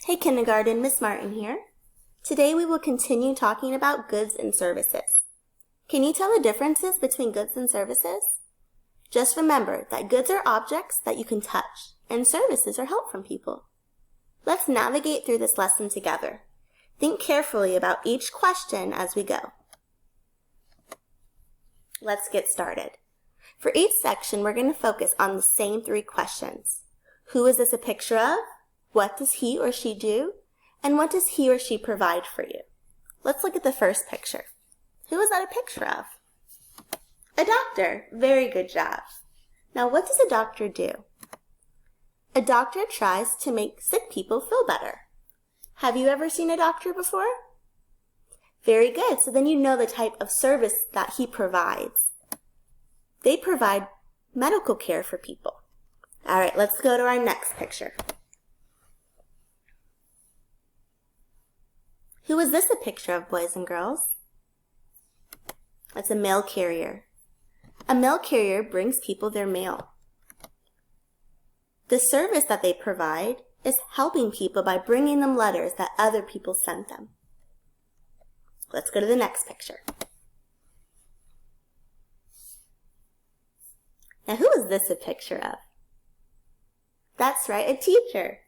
Hey kindergarten, Miss Martin here. Today we will continue talking about goods and services. Can you tell the differences between goods and services? Just remember that goods are objects that you can touch, and services are help from people. Let's navigate through this lesson together. Think carefully about each question as we go. Let's get started. For each section, we're going to focus on the same three questions. Who is this a picture of? What does he or she do? And what does he or she provide for you? Let's look at the first picture. Who is that a picture of? A doctor. Very good job. Now, what does a doctor do? A doctor tries to make sick people feel better. Have you ever seen a doctor before? Very good. So then you know the type of service that he provides. They provide medical care for people. All right, let's go to our next picture. Who is this a picture of, boys and girls? That's a mail carrier. A mail carrier brings people their mail. The service that they provide is helping people by bringing them letters that other people sent them. Let's go to the next picture. Now, who is this a picture of? That's right, a teacher.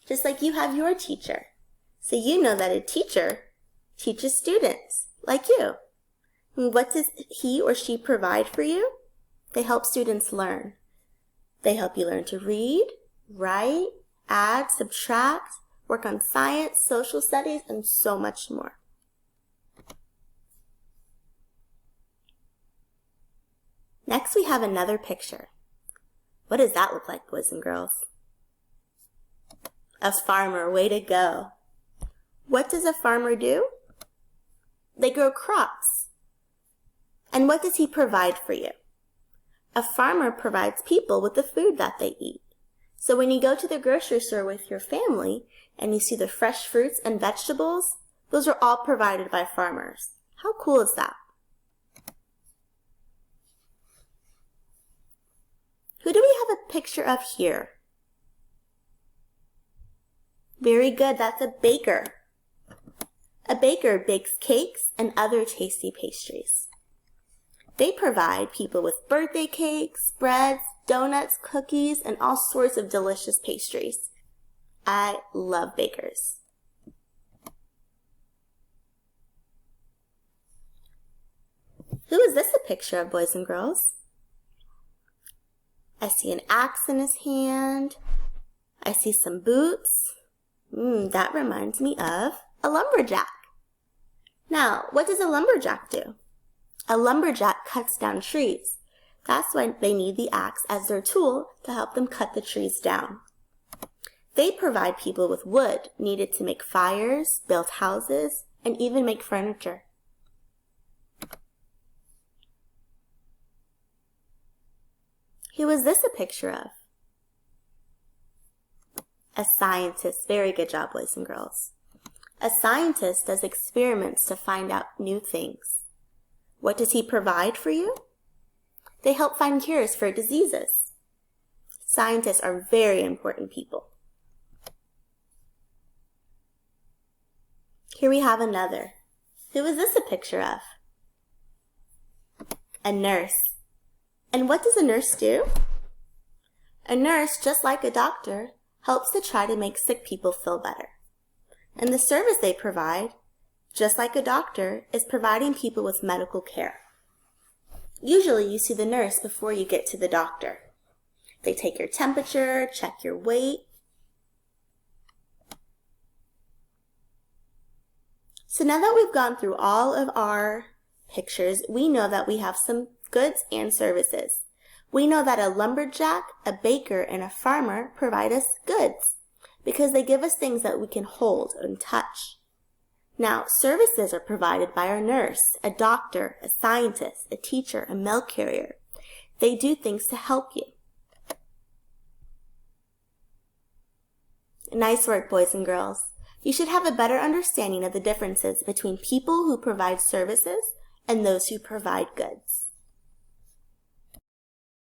Just like you have your teacher. So you know that a teacher teaches students, like you. And what does he or she provide for you? They help students learn. They help you learn to read, write, add, subtract, work on science, social studies, and so much more. Next, we have another picture. What does that look like, boys and girls? A farmer, way to go. What does a farmer do? They grow crops. And what does he provide for you? A farmer provides people with the food that they eat. So when you go to the grocery store with your family and you see the fresh fruits and vegetables, those are all provided by farmers. How cool is that? Who do we have a picture of here? Very good, that's a baker. A baker bakes cakes and other tasty pastries. They provide people with birthday cakes, breads, donuts, cookies, and all sorts of delicious pastries. I love bakers. Who is this a picture of, boys and girls? I see an axe in his hand. I see some boots. That reminds me of a lumberjack. Now, what does a lumberjack do? A lumberjack cuts down trees. That's why they need the axe as their tool to help them cut the trees down. They provide people with wood needed to make fires, build houses, and even make furniture. Who is this a picture of? A scientist. Very good job, boys and girls. A scientist does experiments to find out new things. What does he provide for you? They help find cures for diseases. Scientists are very important people. Here we have another. Who is this a picture of? A nurse. And what does a nurse do? A nurse, just like a doctor, helps to try to make sick people feel better. And the service they provide, just like a doctor, is providing people with medical care. Usually you see the nurse before you get to the doctor. They take your temperature, check your weight. So now that we've gone through all of our pictures, we know that we have some goods and services. We know that a lumberjack, a baker, and a farmer provide us goods because they give us things that we can hold and touch. Now, services are provided by our nurse, a doctor, a scientist, a teacher, a mail carrier. They do things to help you. Nice work, boys and girls. You should have a better understanding of the differences between people who provide services and those who provide goods.